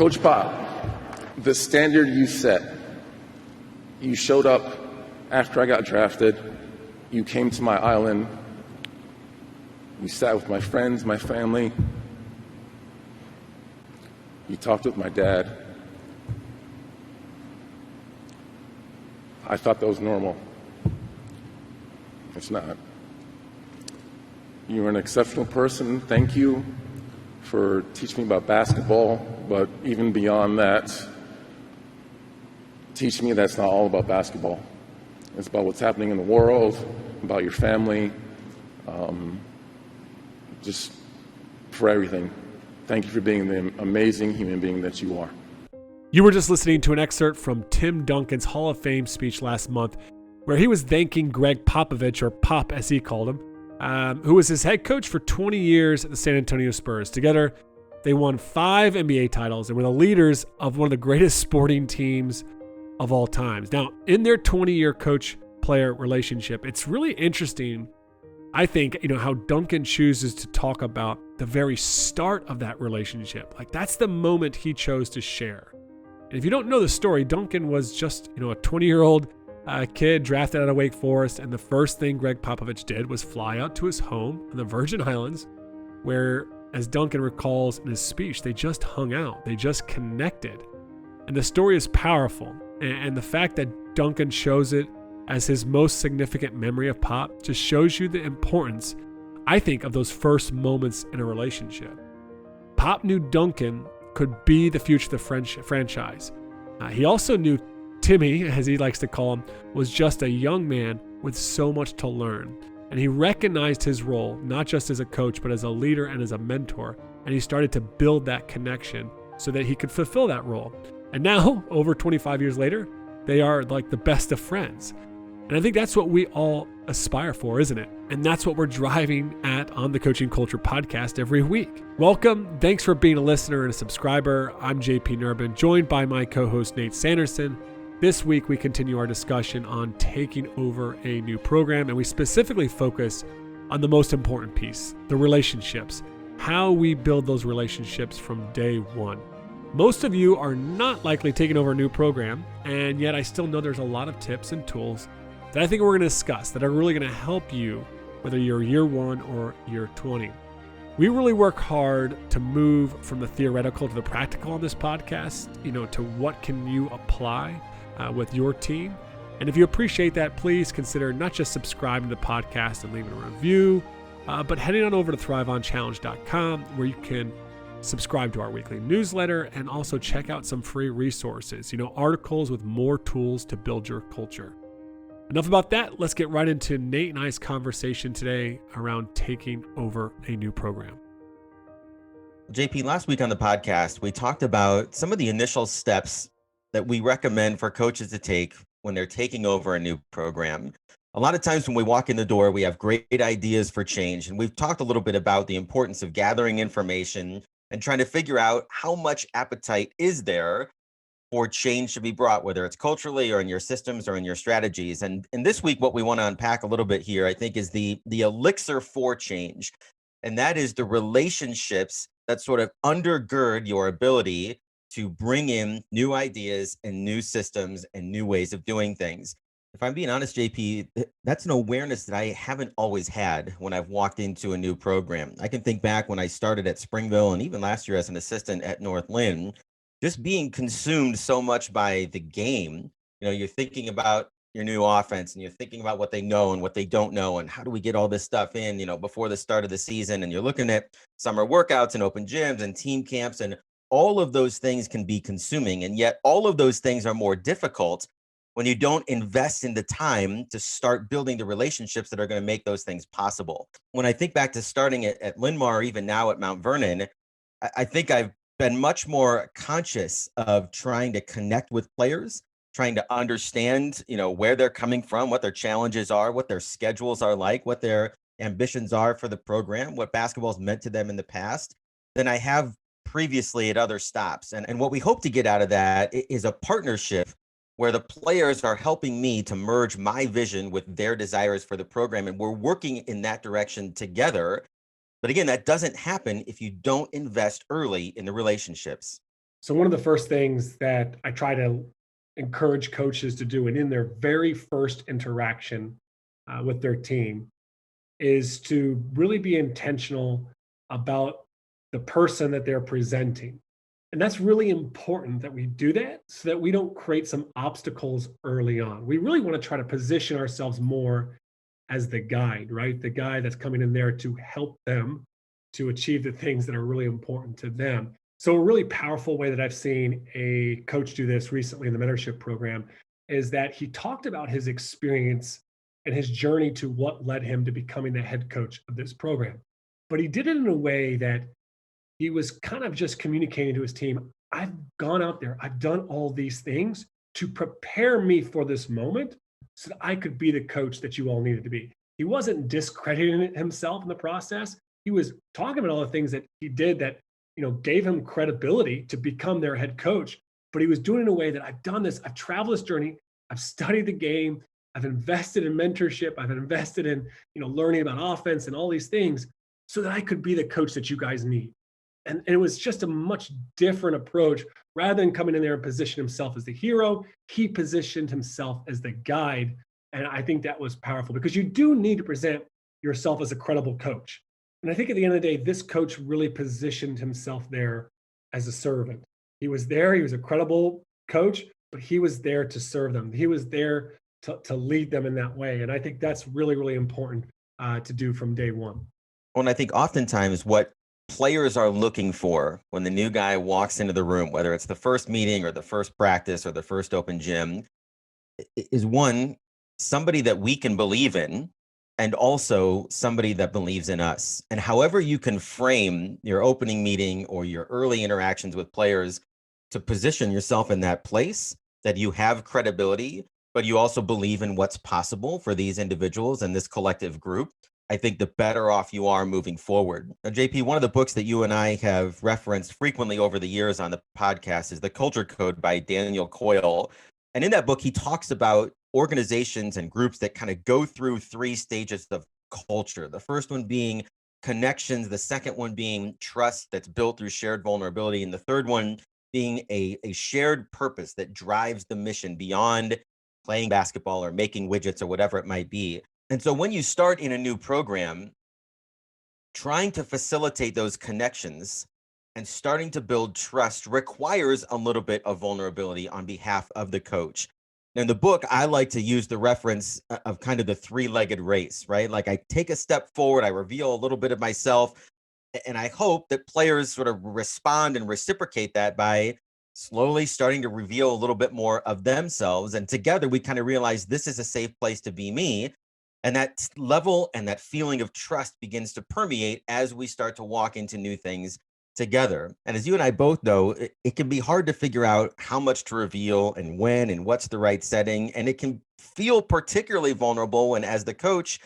Coach Pop, the standard you set, you showed up after I got drafted, you came to my island, you sat with my friends, my family, you talked with my dad. I thought that was normal. It's not. You're an exceptional person. Thank you for teaching me about basketball, but even beyond that, teach me that's not all about basketball. It's about what's happening in the world, about your family, just for everything. Thank you for being the amazing human being that you are. You were just listening to an excerpt from Tim Duncan's Hall of Fame speech last month, where he was thanking Greg Popovich, or Pop as he called him, who was his head coach for 20 years at the San Antonio Spurs. Together, they won 5 NBA titles and were the leaders of one of the greatest sporting teams of all times. Now, in their 20-year coach-player relationship, it's really interesting, I think, how Duncan chooses to talk about the very start of that relationship. Like, that's the moment he chose to share. And if you don't know the story, Duncan was just, a 20-year-old kid drafted out of Wake Forest, and the first thing Greg Popovich did was fly out to his home in the Virgin Islands, where, as Duncan recalls in his speech, they just hung out. They just connected. And the story is powerful. And the fact that Duncan shows it as his most significant memory of Pop just shows you the importance, I think, of those first moments in a relationship. Pop knew Duncan could be the future of the franchise. He also knew Timmy, as he likes to call him, was just a young man with so much to learn. And he recognized his role, not just as a coach, but as a leader and as a mentor. And he started to build that connection so that he could fulfill that role. And now, over 25 years later, they are like the best of friends. And I think that's what we all aspire for, isn't it? And that's what we're driving at on the Coaching Culture Podcast every week. Welcome. Thanks for being a listener and a subscriber. I'm JP Nerbun, joined by my co-host Nate Sanderson. This week, we continue our discussion on taking over a new program, and we specifically focus on the most important piece, the relationships, how we build those relationships from day one. Most of you are not likely taking over a new program, and yet I still know there's a lot of tips and tools that I think we're going to discuss that are really going to help you, whether you're year 1 or year 20. We really work hard to move from the theoretical to the practical on this podcast, to what can you apply with your team. And if you appreciate that, please consider not just subscribing to the podcast and leaving a review, but heading on over to thriveonchallenge.com, where you can subscribe to our weekly newsletter and also check out some free resources, articles with more tools to build your culture. Enough about that. Let's get right into Nate and I's conversation today around taking over a new program. JP, last week on the podcast, we talked about some of the initial steps that we recommend for coaches to take when they're taking over a new program. A lot of times when we walk in the door, we have great ideas for change. And we've talked a little bit about the importance of gathering information and trying to figure out how much appetite is there for change to be brought, whether it's culturally or in your systems or in your strategies. And this week, what we want to unpack a little bit here, I think, is the elixir for change. And that is the relationships that sort of undergird your ability to bring in new ideas and new systems and new ways of doing things. If I'm being honest, JP, that's an awareness that I haven't always had when I've walked into a new program. I can think back when I started at Springville and even last year as an assistant at Northland, just being consumed so much by the game. You're thinking about your new offense and you're thinking about what they know and what they don't know and how do we get all this stuff in, before the start of the season. And you're looking at summer workouts and open gyms and team camps, and all of those things can be consuming. And yet all of those things are more difficult when you don't invest in the time to start building the relationships that are going to make those things possible. When I think back to starting at Linn-Mar, even now at Mount Vernon, I think I've been much more conscious of trying to connect with players, trying to understand, where they're coming from, what their challenges are, what their schedules are like, what their ambitions are for the program, what basketball's meant to them in the past, than I have previously at other stops. And what we hope to get out of that is a partnership where the players are helping me to merge my vision with their desires for the program. And we're working in that direction together. But again, that doesn't happen if you don't invest early in the relationships. So one of the first things that I try to encourage coaches to do, and in their very first interaction with their team, is to really be intentional about the person that they're presenting. And that's really important that we do that so that we don't create some obstacles early on. We really want to try to position ourselves more as the guide, right? The guy that's coming in there to help them to achieve the things that are really important to them. So, a really powerful way that I've seen a coach do this recently in the mentorship program is that he talked about his experience and his journey to what led him to becoming the head coach of this program. But he did it in a way that he was kind of just communicating to his team, I've gone out there, I've done all these things to prepare me for this moment so that I could be the coach that you all needed to be. He wasn't discrediting himself in the process. He was talking about all the things that he did that, gave him credibility to become their head coach. But he was doing it in a way that I've done this, I've traveled this journey, I've studied the game, I've invested in mentorship, I've invested in, learning about offense and all these things so that I could be the coach that you guys need. And it was just a much different approach. Rather than coming in there and position himself as the hero, he positioned himself as the guide. And I think that was powerful because you do need to present yourself as a credible coach. And I think at the end of the day, this coach really positioned himself there as a servant. He was there, he was a credible coach, but he was there to serve them. He was there to lead them in that way. And I think that's really, really important to do from day one. Well, and I think oftentimes what players are looking for when the new guy walks into the room, whether it's the first meeting or the first practice or the first open gym, is one, somebody that we can believe in, and also somebody that believes in us. And however you can frame your opening meeting or your early interactions with players to position yourself in that place that you have credibility, but you also believe in what's possible for these individuals and this collective group, I think the better off you are moving forward. Now, JP, one of the books that you and I have referenced frequently over the years on the podcast is The Culture Code by Daniel Coyle. And in that book, he talks about organizations and groups that kind of go through 3 stages of culture. The first one being connections, the second one being trust that's built through shared vulnerability, and the third one being a shared purpose that drives the mission beyond playing basketball or making widgets or whatever it might be. And so when you start in a new program, trying to facilitate those connections and starting to build trust requires a little bit of vulnerability on behalf of the coach. Now, in the book, I like to use the reference of kind of the 3-legged race, right? Like I take a step forward, I reveal a little bit of myself, and I hope that players sort of respond and reciprocate that by slowly starting to reveal a little bit more of themselves. And together we kind of realize this is a safe place to be me. And that level and that feeling of trust begins to permeate as we start to walk into new things together. And as you and I both know, it can be hard to figure out how much to reveal and when and what's the right setting. And it can feel particularly vulnerable when, as the coach,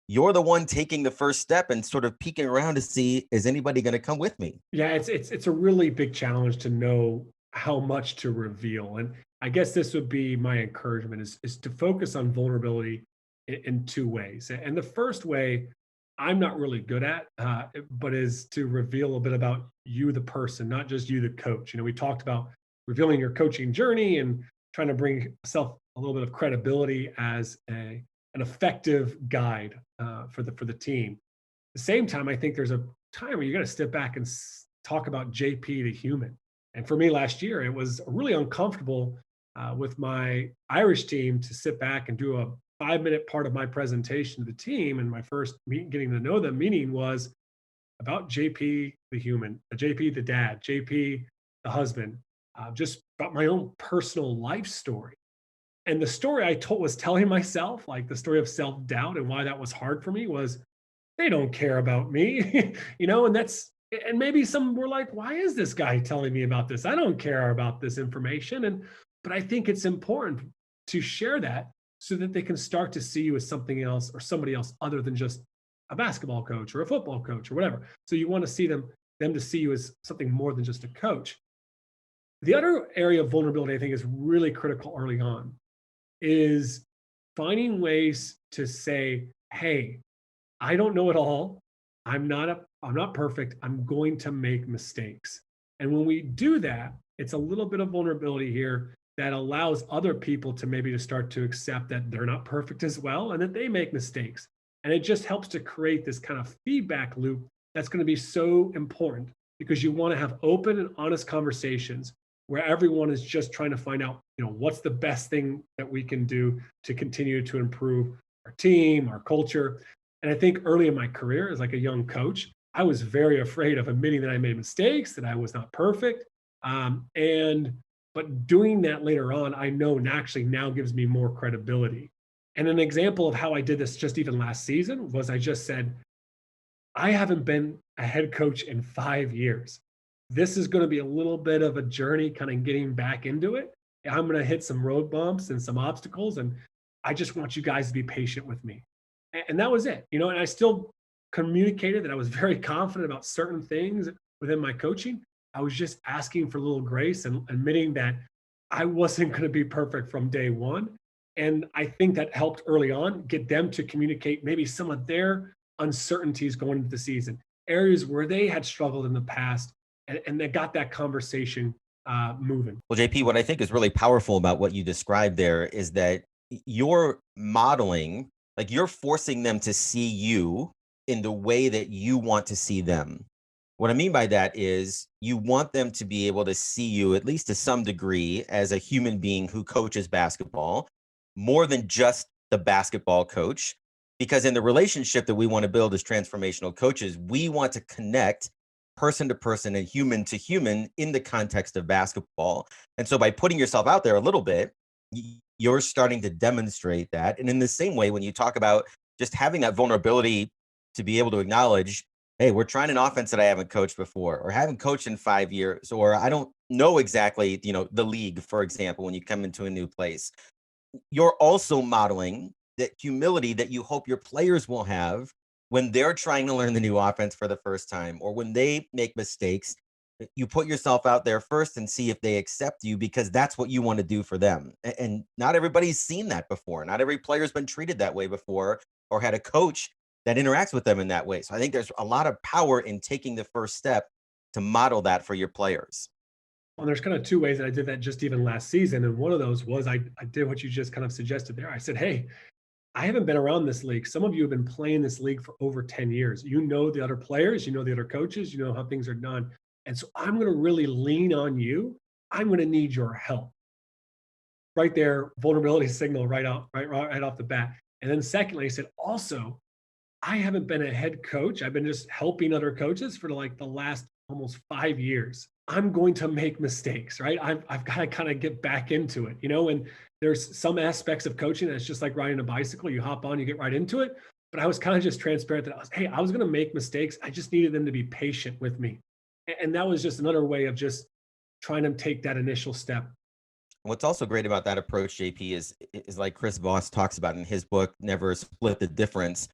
you're the one taking the first step and sort of peeking around to see, is anybody going to come with me? Yeah, it's a really big challenge to know how much to reveal. And I guess this would be my encouragement is to focus on vulnerability in 2 ways. And the first way I'm not really good at, but is to reveal a bit about you, the person, not just you, the coach. We talked about revealing your coaching journey and trying to bring yourself a little bit of credibility as an effective guide for the team. At the same time, I think there's a time where you got to step back and talk about JP the human. And for me last year, it was really uncomfortable with my Irish team to sit back and do a 5-minute part of my presentation to the team. And my first getting to know them meeting was about JP the human, JP the dad, JP the husband, just about my own personal life story. And the story I told was telling myself, like the story of self-doubt and why that was hard for me was they don't care about me, and maybe some were like, why is this guy telling me about this? I don't care about this information. But I think it's important to share that so that they can start to see you as something else or somebody else other than just a basketball coach or a football coach or whatever. So you want to see them to see you as something more than just a coach. The other area of vulnerability I think is really critical early on is finding ways to say, hey, I don't know it all. I'm not perfect. I'm going to make mistakes. And when we do that, It's a little bit of vulnerability here that allows other people to maybe to start to accept that they're not perfect as well and that they make mistakes. And it just helps to create this kind of feedback loop that's going to be so important because you want to have open and honest conversations where everyone is just trying to find out, what's the best thing that we can do to continue to improve our team, our culture. And I think early in my career as like a young coach, I was very afraid of admitting that I made mistakes, that I was not perfect. And but doing that later on, I know actually now gives me more credibility. And an example of how I did this just even last season was I just said, I haven't been a head coach in 5 years. This is going to be a little bit of a journey, kind of getting back into it. I'm going to hit some road bumps and some obstacles. And I just want you guys to be patient with me. And that was it, and I still communicated that I was very confident about certain things within my coaching. I was just asking for a little grace and admitting that I wasn't going to be perfect from day one. And I think that helped early on get them to communicate maybe some of their uncertainties going into the season, areas where they had struggled in the past, and they got that conversation moving. Well, JP, what I think is really powerful about what you described there is that you're modeling, like you're forcing them to see you in the way that you want to see them. What I mean by that is you want them to be able to see you, at least to some degree, as a human being who coaches basketball, more than just the basketball coach. Because in the relationship that we want to build as transformational coaches, we want to connect person to person and human to human in the context of basketball. And so by putting yourself out there a little bit, you're starting to demonstrate that. And in the same way, when you talk about just having that vulnerability to be able to acknowledge, hey, we're trying an offense that I haven't coached before, or haven't coached in 5 years, or I don't know exactly, the league, for example, when you come into a new place. You're also modeling that humility that you hope your players will have when they're trying to learn the new offense for the first time, or when they make mistakes. You put yourself out there first and see if they accept you, because that's what you want to do for them. And not everybody's seen that before. Not every player's been treated that way before, or had a coach that interacts with them in that way. So I think there's a lot of power in taking the first step to model that for your players. Well, there's kind of two ways that I did that just even last season. And one of those was I did what you just kind of suggested there. I said, hey, I haven't been around this league. Some of you have been playing this league for over 10 years. You know the other players, you know the other coaches, you know how things are done. And so I'm going to really lean on you. I'm going to need your help. Right there, vulnerability signal right off the bat. And then secondly, I said, also, I haven't been a head coach. I've been just helping other coaches for like the last almost 5 years. I'm going to make mistakes, right? I've got to kind of get back into it, and there's some aspects of coaching that's just like riding a bicycle. You hop on, you get right into it. But I was kind of just transparent that I was going to make mistakes. I just needed them to be patient with me. And that was just another way of just trying to take that initial step. What's also great about that approach, JP, is like Chris Voss talks about in his book, Never Split the Difference,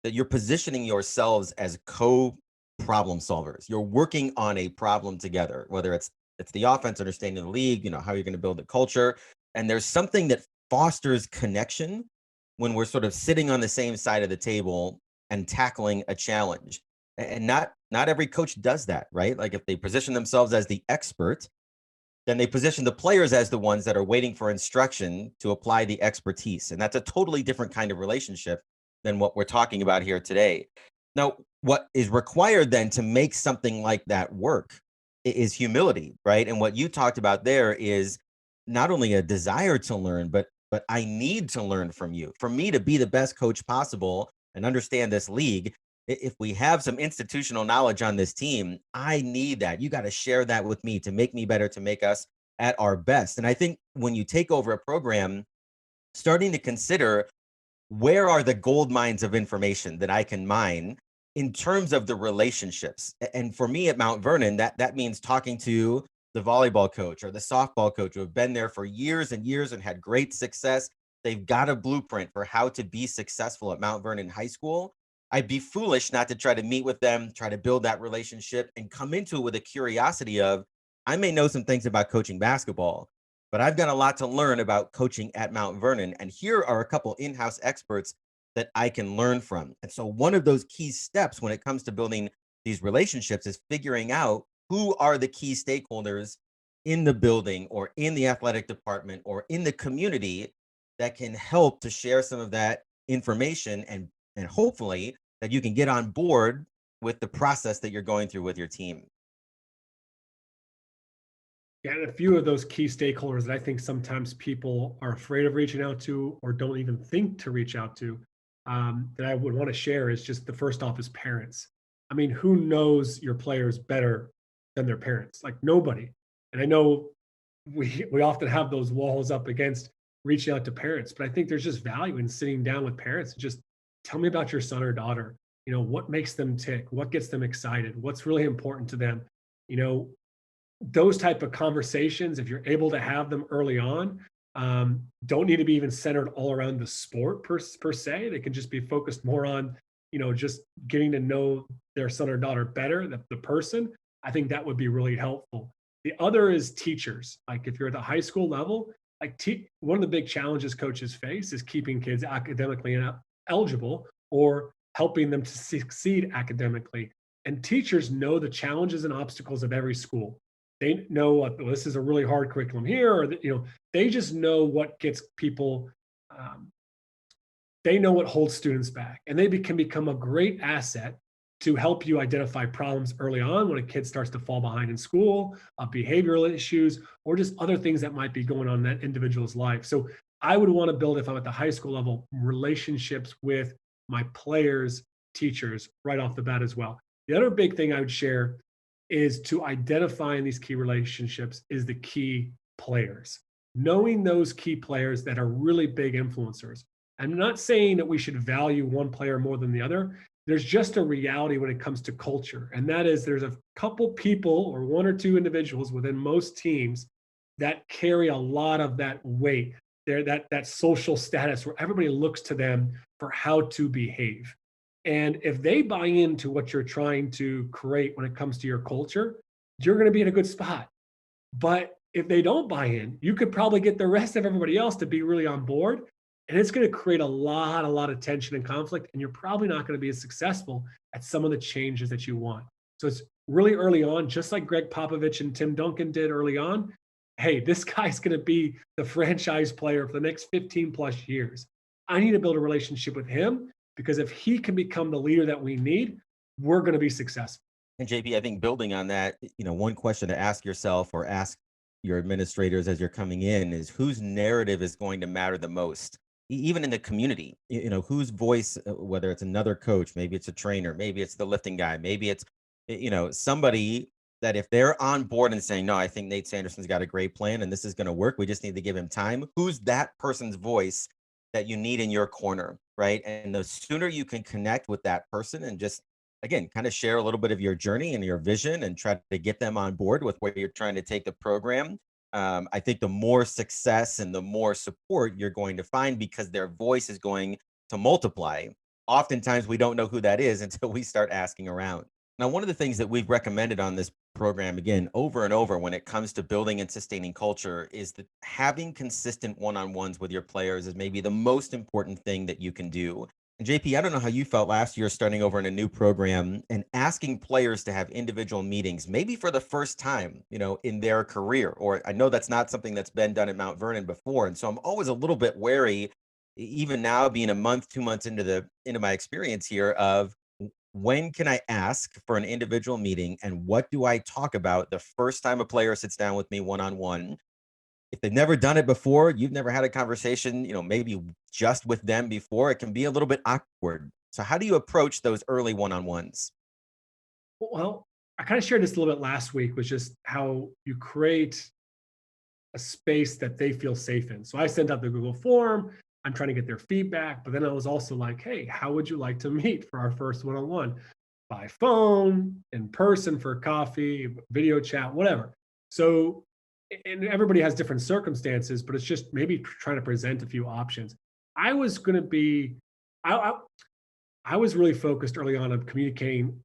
that you're positioning yourselves as co-problem solvers. You're working on a problem together, whether it's the offense, understanding the league, how you're going to build a culture. And there's something that fosters connection when we're sort of sitting on the same side of the table and tackling a challenge. And not every coach does that, right? Like if they position themselves as the expert, then they position the players as the ones that are waiting for instruction to apply the expertise. And that's a totally different kind of relationship than what we're talking about here today. Now, what is required then to make something like that work is humility, right? And what you talked about there is not only a desire to learn, but I need to learn from you. For me to be the best coach possible and understand this league, if we have some institutional knowledge on this team, I need that. You got to share that with me to make me better, to make us at our best. And I think when you take over a program, starting to consider where are the gold mines of information that I can mine in terms of the relationships. And for me at Mount Vernon, that means talking to the volleyball coach or the softball coach who have been there for years and years and had great success. They've got a blueprint for how to be successful at Mount Vernon High School. I'd be foolish not to try to meet with them, try to build that relationship, and come into it with a curiosity of, I may know some things about coaching basketball, but I've got a lot to learn about coaching at Mount Vernon. And here are a couple in-house experts that I can learn from. And so one of those key steps when it comes to building these relationships is figuring out who are the key stakeholders in the building or in the athletic department or in the community that can help to share some of that information and hopefully that you can get on board with the process that you're going through with your team. Yeah, and a few of those key stakeholders that I think sometimes people are afraid of reaching out to or don't even think to reach out to, that I would want to share is just the first off is parents. I mean, who knows your players better than their parents? Like nobody. And I know we often have those walls up against reaching out to parents, but I think there's just value in sitting down with parents and just tell me about your son or daughter. You know, what makes them tick? What gets them excited? What's really important to them? You know, those type of conversations, if you're able to have them early on, don't need to be even centered all around the sport per se. They can just be focused more on, you know, just getting to know their son or daughter better, the person. I think that would be really helpful. The other is teachers. Like if you're at the high school level, like one of the big challenges coaches face is keeping kids academically eligible or helping them to succeed academically. And teachers know the challenges and obstacles of every school. They know what, well, this is a really hard curriculum here, or you know, they just know what gets people. They know what holds students back, and they can become a great asset to help you identify problems early on when a kid starts to fall behind in school, behavioral issues, or just other things that might be going on in that individual's life. So I would want to build, if I'm at the high school level, relationships with my players, teachers right off the bat as well. The other big thing I would share is to identifying these key relationships is the key players. Knowing those key players that are really big influencers. I'm not saying that we should value one player more than the other. There's just a reality when it comes to culture. And that is there's a couple people or one or two individuals within most teams that carry a lot of that weight. They're that social status where everybody looks to them for how to behave. And if they buy into what you're trying to create when it comes to your culture, you're going to be in a good spot. But if they don't buy in, you could probably get the rest of everybody else to be really on board. And it's going to create a lot of tension and conflict. And you're probably not going to be as successful at some of the changes that you want. So it's really early on, just like Greg Popovich and Tim Duncan did early on. Hey, this guy's going to be the franchise player for the next 15 plus years. I need to build a relationship with him because if he can become the leader that we need, we're going to be successful. And JP, I think building on that, one question to ask yourself or ask your administrators as you're coming in is whose narrative is going to matter the most, even in the community. Whose voice, whether it's another coach, maybe it's a trainer, maybe it's the lifting guy, maybe it's somebody that if they're on board and saying, no, I think Nate Sanderson's got a great plan and this is going to work, we just need to give him time. Who's that person's voice that you need in your corner, right? And the sooner you can connect with that person and just, again, kind of share a little bit of your journey and your vision and try to get them on board with where you're trying to take the program, I think the more success and the more support you're going to find because their voice is going to multiply. Oftentimes, we don't know who that is until we start asking around. Now, one of the things that we've recommended on this program, again, over and over when it comes to building and sustaining culture is that having consistent one-on-ones with your players is maybe the most important thing that you can do. And JP, I don't know how you felt last year starting over in a new program and asking players to have individual meetings, maybe for the first time, in their career. Or I know that's not something that's been done at Mount Vernon before. And so I'm always a little bit wary, even now being a month, 2 months into my experience here of when can I ask for an individual meeting and what do I talk about the first time a player sits down with me one-on-one? If they've never done it before, you've never had a conversation, maybe just with them before, it can be a little bit awkward. So how do you approach those early one-on-ones? Well, I kind of shared this a little bit last week, was just how you create a space that they feel safe in. So I sent out the Google form. I'm trying to get their feedback, but then I was also like, hey, how would you like to meet for our first one-on-one? By phone, in person for coffee, video chat, whatever. So, and everybody has different circumstances, but it's just maybe trying to present a few options. I was going to be, I was really focused early on communicating,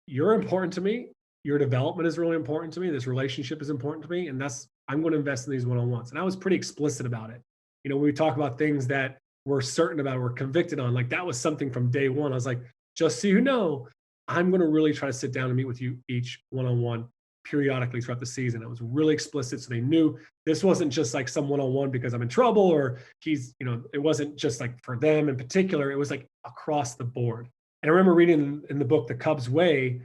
you're important to me. Your development is really important to me. This relationship is important to me. And I'm going to invest in these one-on-ones. And I was pretty explicit about it. When we talk about things that we're certain about, we're convicted on, like that was something from day one. I was like, just so you know, I'm going to really try to sit down and meet with you each one-on-one. periodically throughout the season. It was really explicit. So they knew this wasn't just like some one-on-one because I'm in trouble or it wasn't just like for them in particular. It was like across the board. And I remember reading in the book, The Cubs Way,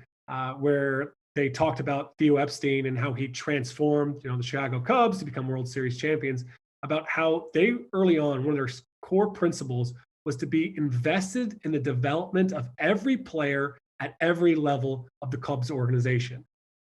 where they talked about Theo Epstein and how he transformed, the Chicago Cubs to become World Series champions, about how they early on, one of their core principles was to be invested in the development of every player at every level of the Cubs organization.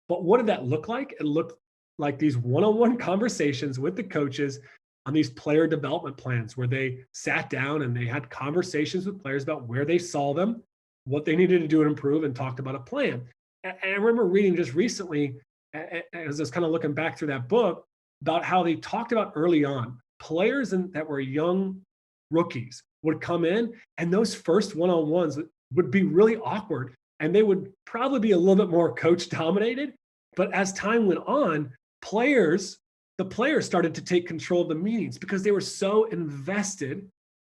But what did that look like? It looked like these one-on-one conversations with the coaches on these player development plans where they sat down and they had conversations with players about where they saw them, what they needed to do to improve, and talked about a plan. And I remember reading just recently, as I was kind of looking back through that book, about how they talked about early on players that were young rookies would come in, and those first one-on-ones would be really awkward, and they would probably be a little bit more coach dominated. But as time went on, the players started to take control of the meetings because they were so invested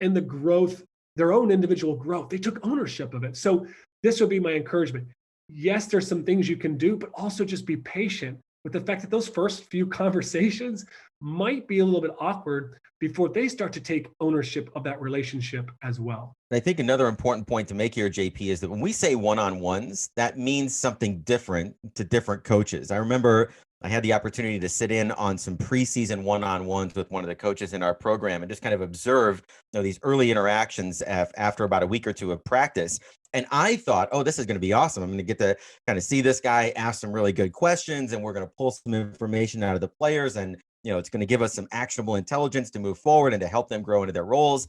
in the growth, their own individual growth. They took ownership of it. So this would be my encouragement. Yes, there's some things you can do, but also just be patient with the fact that those first few conversations might be a little bit awkward before they start to take ownership of that relationship as well. I think another important point to make here, JP, is that when we say one-on-ones, that means something different to different coaches. I remember I had the opportunity to sit in on some preseason one-on-ones with one of the coaches in our program and just kind of observe these early interactions after about a week or two of practice. And I thought, oh, this is going to be awesome. I'm going to get to kind of see this guy ask some really good questions, and we're going to pull some information out of the players. And, it's going to give us some actionable intelligence to move forward and to help them grow into their roles.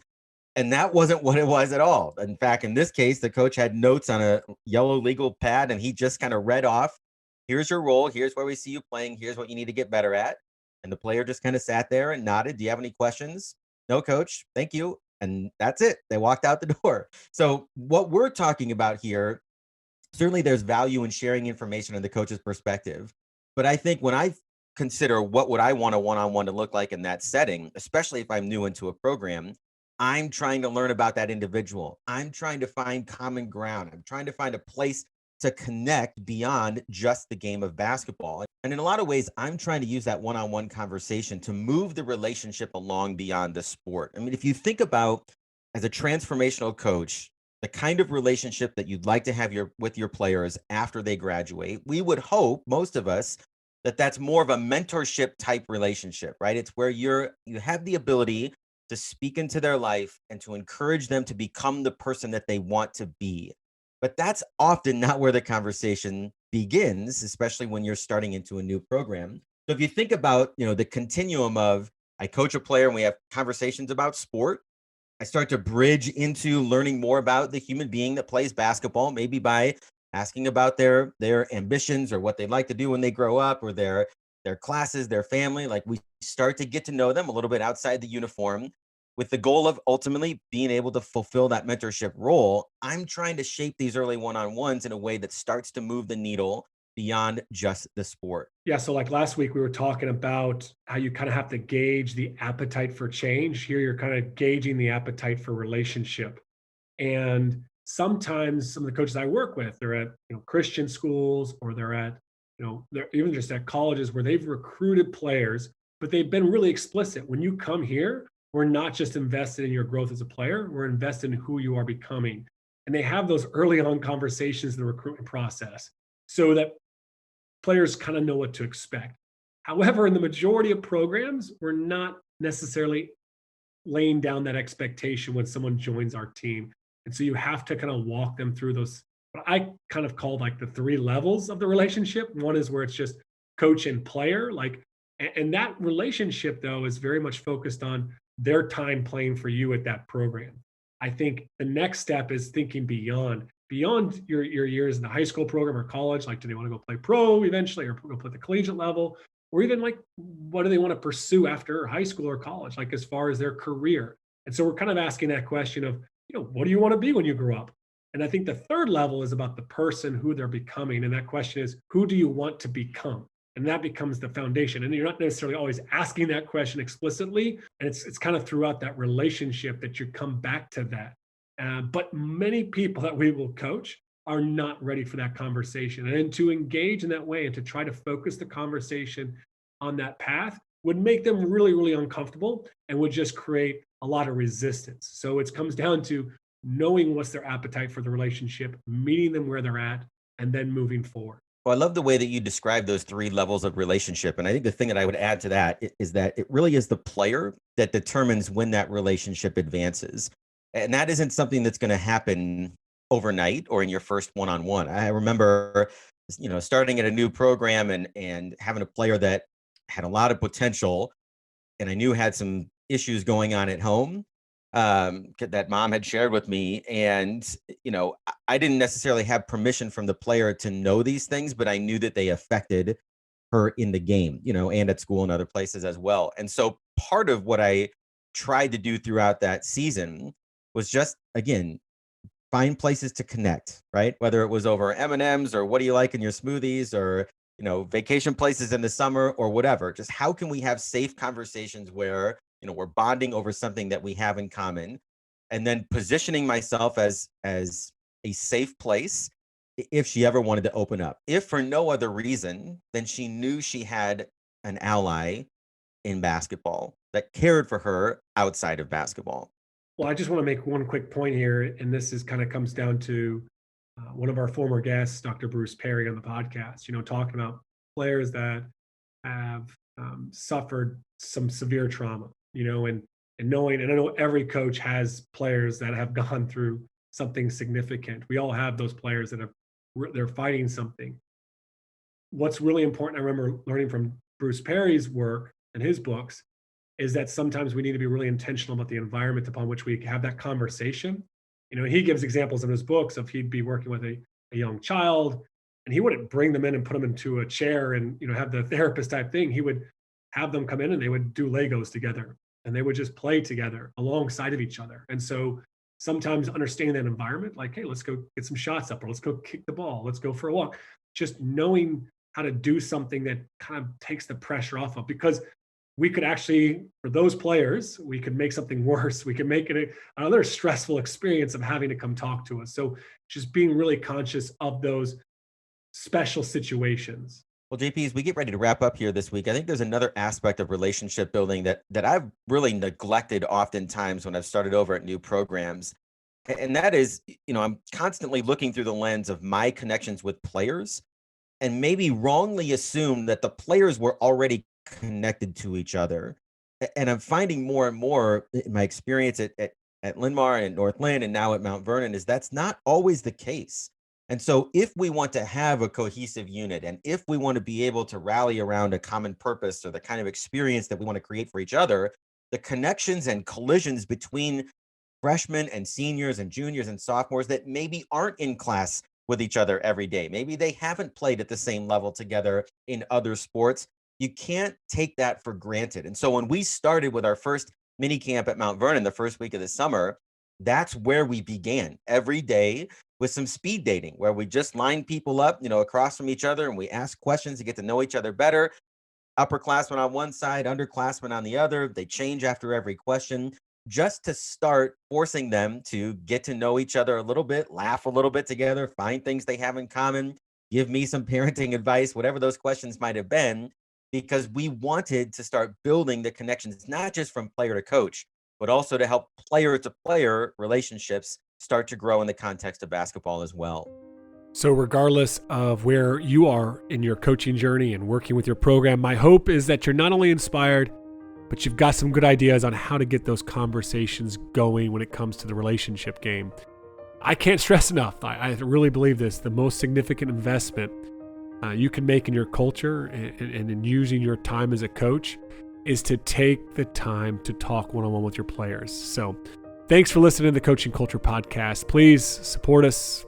And that wasn't what it was at all. In fact, in this case, the coach had notes on a yellow legal pad, and he just kind of read off, here's your role. Here's where we see you playing. Here's what you need to get better at. And the player just kind of sat there and nodded. Do you have any questions? No, coach. Thank you. And that's it. They walked out the door. So what we're talking about here, certainly there's value in sharing information on the coach's perspective. But I think when I consider what would I want a one-on-one to look like in that setting, especially if I'm new into a program, I'm trying to learn about that individual. I'm trying to find common ground. I'm trying to find a place to connect beyond just the game of basketball. And in a lot of ways, I'm trying to use that one-on-one conversation to move the relationship along beyond the sport. I mean, if you think about, as a transformational coach, the kind of relationship that you'd like to have with your players after they graduate, we would hope, most of us, that that's more of a mentorship type relationship, right? It's where you have the ability to speak into their life and to encourage them to become the person that they want to be. But that's often not where the conversation begins, especially when you're starting into a new program. So if you think about, the continuum of, I coach a player and we have conversations about sport, I start to bridge into learning more about the human being that plays basketball, maybe by asking about their ambitions or what they'd like to do when they grow up, or their classes, their family. Like, we start to get to know them a little bit outside the uniform, with the goal of ultimately being able to fulfill that mentorship role. I'm trying to shape these early one-on-ones in a way that starts to move the needle beyond just the sport. Yeah. So like last week, we were talking about how you kind of have to gauge the appetite for change. Here, you're kind of gauging the appetite for relationship. And sometimes some of the coaches I work with, they're at Christian schools, or they're at, they're even just at colleges where they've recruited players, but they've been really explicit. When you come here, we're not just invested in your growth as a player, we're invested in who you are becoming. And they have those early on conversations in the recruitment process so that players kind of know what to expect. However, in the majority of programs, we're not necessarily laying down that expectation when someone joins our team. And so you have to kind of walk them through those, what I kind of call like the 3 levels of the relationship. One is where it's just coach and player, and that relationship though is very much focused on their time playing for you at that program. I think the next step is thinking beyond your years in the high school program or college. Like, do they want to go play pro eventually, or go play the collegiate level? Or even like, what do they want to pursue after high school or college, like as far as their career? And so we're kind of asking that question of, what do you want to be when you grow up? And I think the third level is about the person, who they're becoming. And that question is, who do you want to become? And that becomes the foundation. And you're not necessarily always asking that question explicitly. And it's kind of throughout that relationship that you come back to that. But many people that we will coach are not ready for that conversation. And then to engage in that way and to try to focus the conversation on that path would make them really, really uncomfortable and would just create a lot of resistance. So it comes down to knowing what's their appetite for the relationship, meeting them where they're at, and then moving forward. Well, I love the way that you describe those 3 levels of relationship. And I think the thing that I would add to that is that it really is the player that determines when that relationship advances. And that isn't something that's going to happen overnight or in your first one-on-one. I remember, starting at a new program and having a player that had a lot of potential and I knew had some issues going on at home that mom had shared with me. And, I didn't necessarily have permission from the player to know these things, but I knew that they affected her in the game, and at school and other places as well. And so part of what I tried to do throughout that season was just, again, find places to connect, right? Whether it was over M&Ms or what do you like in your smoothies or, vacation places in the summer or whatever. Just how can we have safe conversations where, we're bonding over something that we have in common, and then positioning myself as a safe place if she ever wanted to open up. If for no other reason, then she knew she had an ally in basketball that cared for her outside of basketball. Well, I just want to make one quick point here, and this is kind of comes down to one of our former guests, Dr. Bruce Perry, on the podcast, talking about players that have suffered some severe trauma, and knowing, and I know every coach has players that have gone through something significant. We all have those players that they're fighting something. What's really important, I remember learning from Bruce Perry's work and his books, is that sometimes we need to be really intentional about the environment upon which we have that conversation. He gives examples in his books of he'd be working with a young child and he wouldn't bring them in and put them into a chair and, have the therapist type thing. He would have them come in and they would do Legos together and they would just play together alongside of each other. And so sometimes understanding that environment, like, hey, let's go get some shots up or let's go kick the ball. Let's go for a walk. Just knowing how to do something that kind of takes the pressure off of, because we could actually, for those players, we could make something worse. We could make it another stressful experience of having to come talk to us. So just being really conscious of those special situations. Well, JP, as we get ready to wrap up here this week, I think there's another aspect of relationship building that I've really neglected oftentimes when I've started over at new programs. And that is, I'm constantly looking through the lens of my connections with players and maybe wrongly assume that the players were already connected to each other. And I'm finding more and more in my experience at Linn-Mar and at Northland and now at Mount Vernon is that's not always the case. And so if we want to have a cohesive unit and if we want to be able to rally around a common purpose or the kind of experience that we want to create for each other, the connections and collisions between freshmen and seniors and juniors and sophomores that maybe aren't in class with each other every day, maybe they haven't played at the same level together in other sports, you can't take that for granted. And so when we started with our first mini camp at Mount Vernon the first week of the summer, that's where we began every day with some speed dating, where we just line people up, across from each other, and we ask questions to get to know each other better. Upperclassmen on one side, underclassmen on the other. They change after every question, just to start forcing them to get to know each other a little bit, laugh a little bit together, find things they have in common, give me some parenting advice, whatever those questions might have been, because we wanted to start building the connections, not just from player to coach, but also to help player to player relationships start to grow in the context of basketball as well. So regardless of where you are in your coaching journey and working with your program, my hope is that you're not only inspired, but you've got some good ideas on how to get those conversations going when it comes to the relationship game. I can't stress enough, I really believe this, the most significant investment you can make in your culture and in using your time as a coach is to take the time to talk one-on-one with your players. So thanks for listening to the Coaching Culture Podcast. Please support us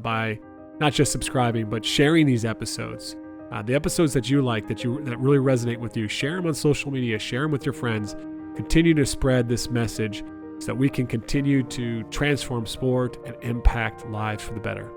by not just subscribing, but sharing these episodes. The episodes that you like, that really resonate with you, share them on social media, share them with your friends. Continue to spread this message so that we can continue to transform sport and impact lives for the better.